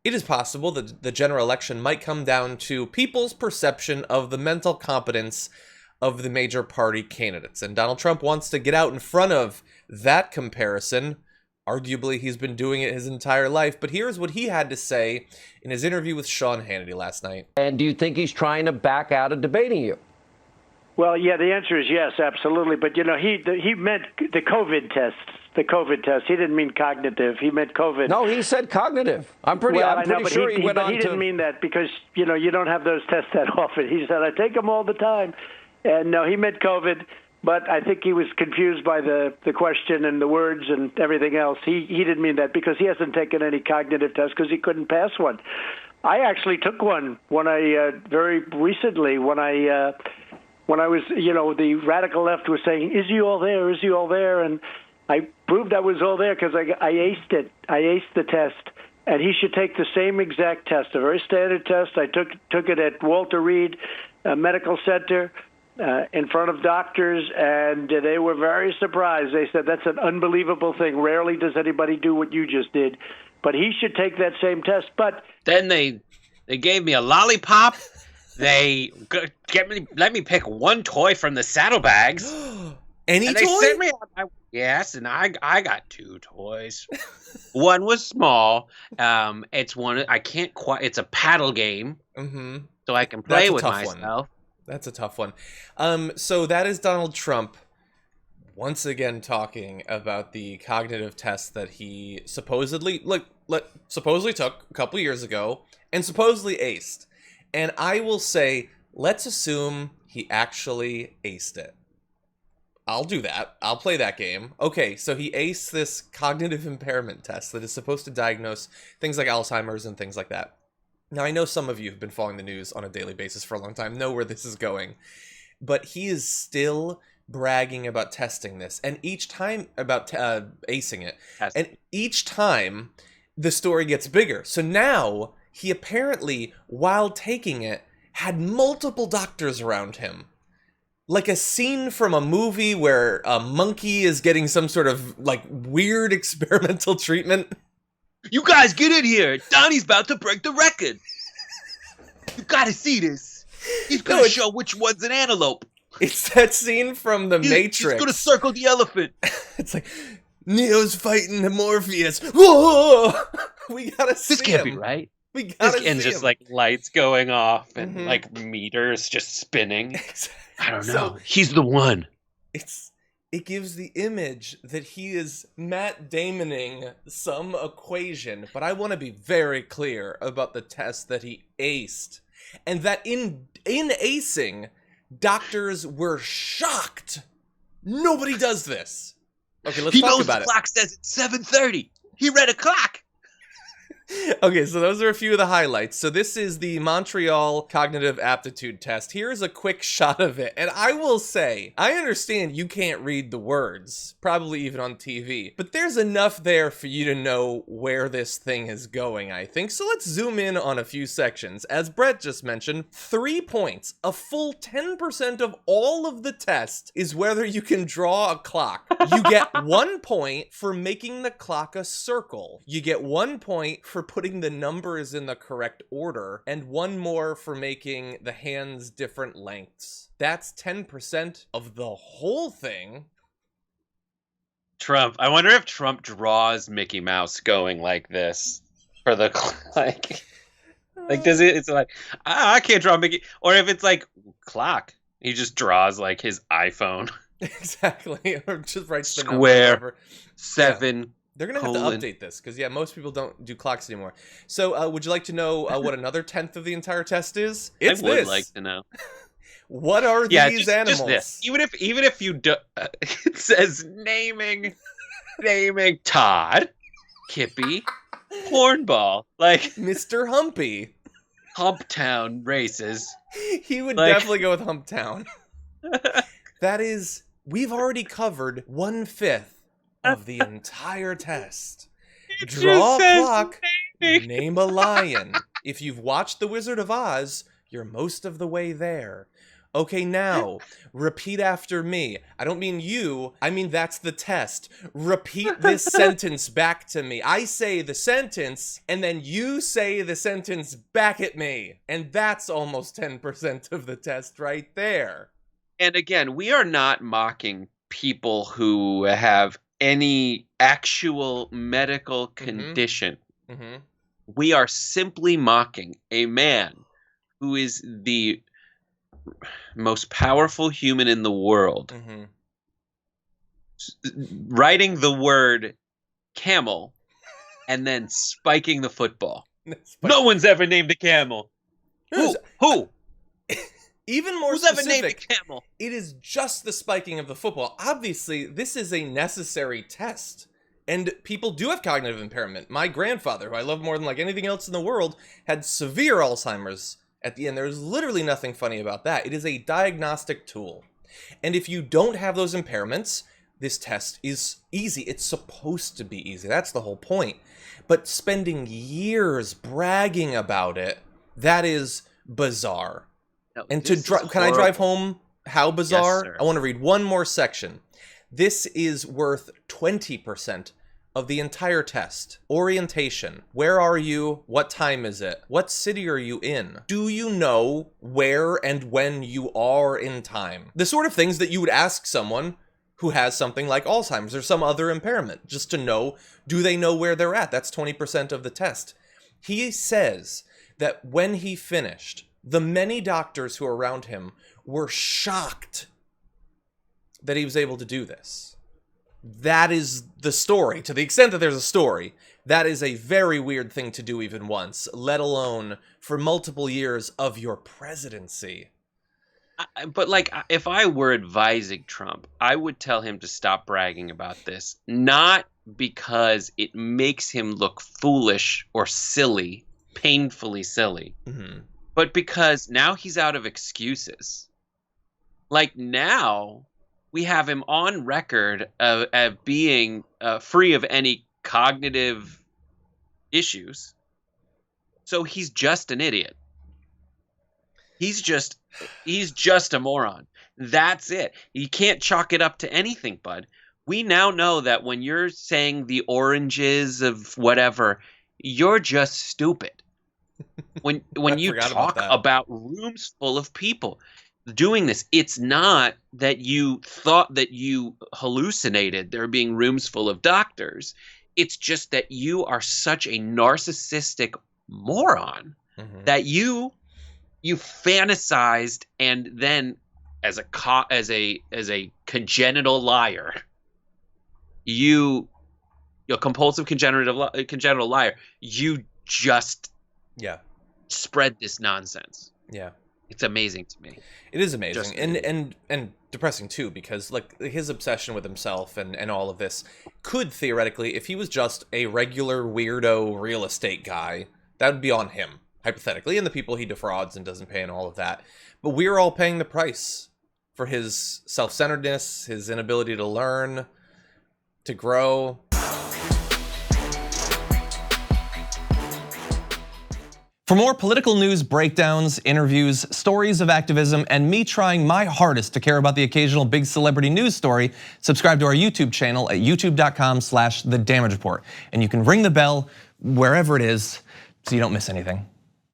It is possible that the general election might come down to people's perception of the mental competence of the major party candidates. And Donald Trump wants to get out in front of that comparison. Arguably, he's been doing it his entire life. But here's what he had to say in his interview with Sean Hannity last night. And do you think he's trying to back out of debating you? Well, yeah, the answer is yes, absolutely. But, you know, he meant the COVID tests. The COVID test. He didn't mean cognitive. He meant COVID. No, he said cognitive. I'm pretty sure he went on to... He didn't mean that because, you know, you don't have those tests that often. He said, I take them all the time. And no, he meant COVID. But I think he was confused by the question and the words and everything else. He didn't mean that because he hasn't taken any cognitive tests because he couldn't pass one. I actually took one when I very recently when I was, you know, the radical left was saying, is he all there? Is he all there? And I proved I was all there because I aced it. I aced the test. And he should take the same exact test, a very standard test. I took it at Walter Reed Medical Center in front of doctors, and they were very surprised. They said, that's an unbelievable thing. Rarely does anybody do what you just did. But he should take that same test. But then they gave me a lollipop. They let me pick one toy from the saddlebags. Any and toy? They sent me out yes, and I got two toys. One was small. It's one I can't quite. It's a paddle game, so I can play with myself. That's a tough one. So that is Donald Trump once again talking about the cognitive test that he supposedly took a couple years ago and supposedly aced. And I will say, let's assume he actually aced it. I'll do that. I'll play that game. Okay, so he aced this cognitive impairment test that is supposed to diagnose things like Alzheimer's and things like that. Now, I know some of you have been following the news on a daily basis for a long time, know where this is going. But he is still bragging about testing this. And each time, about acing it. And each time, the story gets bigger. So now, he apparently, while taking it, had multiple doctors around him. Like a scene from a movie where a monkey is getting some sort of, like, weird experimental treatment. You guys get in here! Donnie's about to break the record! You gotta see this! He's gonna show which one's an antelope! It's that scene from The Matrix. He's gonna circle the elephant! It's like, Neo's fighting Morpheus. Whoa! We gotta see This can't be right. We gotta see and just, him. like, lights going off and, like, meters just spinning. I don't know. He's the one. It gives the image that he is Matt Damoning some equation, but I want to be very clear about the test that he aced. And that in acing, doctors were shocked. Nobody does this. Okay, let's talk about it. The clock says it's 7:30. He read a clock. Okay, so those are a few of the highlights. So this is the Montreal Cognitive Aptitude Test. Here's a quick shot of it. And I will say, I understand you can't read the words, probably even on TV, but there's enough there for you to know where this thing is going, I think. So let's zoom in on a few sections. As Brett just mentioned, 3 points, a full 10% of all of the test is whether you can draw a clock. You get 1 point for making the clock a circle. You get 1 point for putting the numbers in the correct order, and 1 more for making the hands different lengths. That's 10% of the whole thing. Trump. I wonder if Trump draws Mickey Mouse going like this for the like does it? It's like I can't draw Mickey, or if it's like clock, he just draws like his iPhone. Exactly, or just writes the square number 7. Yeah. They're going to have to update this, because, most people don't do clocks anymore. So, would you like to know what another 10th of the entire test is? It's I would this. like to know. What are these animals? Just this. Even if you do, it says naming Todd, Kippy, Hornball, like Mr. Humpy. Humptown races. He would definitely go with Humptown. That is, we've already covered 1/5 of the entire test. Draw a clock, name a lion. If you've watched The Wizard of Oz, you're most of the way there. Okay, now, repeat after me. I don't mean you, I mean that's the test. Repeat this sentence back to me. I say the sentence, and then you say the sentence back at me. And that's almost 10% of the test right there. And again, we are not mocking people who have any actual medical condition. Mm-hmm. We are simply mocking a man who is the most powerful human in the world, writing the word camel and then spiking the football. No one's ever named a camel. Who? Even more Who's specific, ever named a camel? It is just the spiking of the football. Obviously, this is a necessary test. And people do have cognitive impairment. My grandfather, who I love more than like anything else in the world, had severe Alzheimer's at the end. There's literally nothing funny about that. It is a diagnostic tool. And if you don't have those impairments, this test is easy. It's supposed to be easy. That's the whole point. But spending years bragging about it, that is bizarre. No, and can I drive home how bizarre? Yes, sir. I want to read one more section. This is worth 20% of the entire test. Orientation. Where are you? What time is it? What city are you in? Do you know where and when you are in time? The sort of things that you would ask someone who has something like Alzheimer's or some other impairment, just to know, do they know where they're at? That's 20% of the test. He says that when he finished, the many doctors who were around him were shocked that he was able to do this. That is the story. To the extent that there's a story, that is a very weird thing to do even once, let alone for multiple years of your presidency. But like, if I were advising Trump, I would tell him to stop bragging about this. Not because it makes him look foolish or silly, painfully silly, but because now he's out of excuses. Like, now we have him on record of being free of any cognitive issues. So he's just an idiot. He's just a moron. That's it. You can't chalk it up to anything, bud. We now know that when you're saying the oranges of whatever, you're just stupid. When you talk about rooms full of people doing this, it's not that you thought that you hallucinated there being rooms full of doctors. It's just that you are such a narcissistic moron that you fantasized, and then as a congenital liar, you're a compulsive congenital liar, you just spread this nonsense. Yeah. It's amazing to me. It is amazing. And depressing too, because like his obsession with himself and all of this could theoretically, if he was just a regular weirdo real estate guy, that would be on him, hypothetically, and the people he defrauds and doesn't pay and all of that. But we're all paying the price for his self-centeredness, his inability to learn, to grow. For more political news, breakdowns, interviews, stories of activism, and me trying my hardest to care about the occasional big celebrity news story, subscribe to our YouTube channel at youtube.com/The Damage Report. And you can ring the bell wherever it is so you don't miss anything.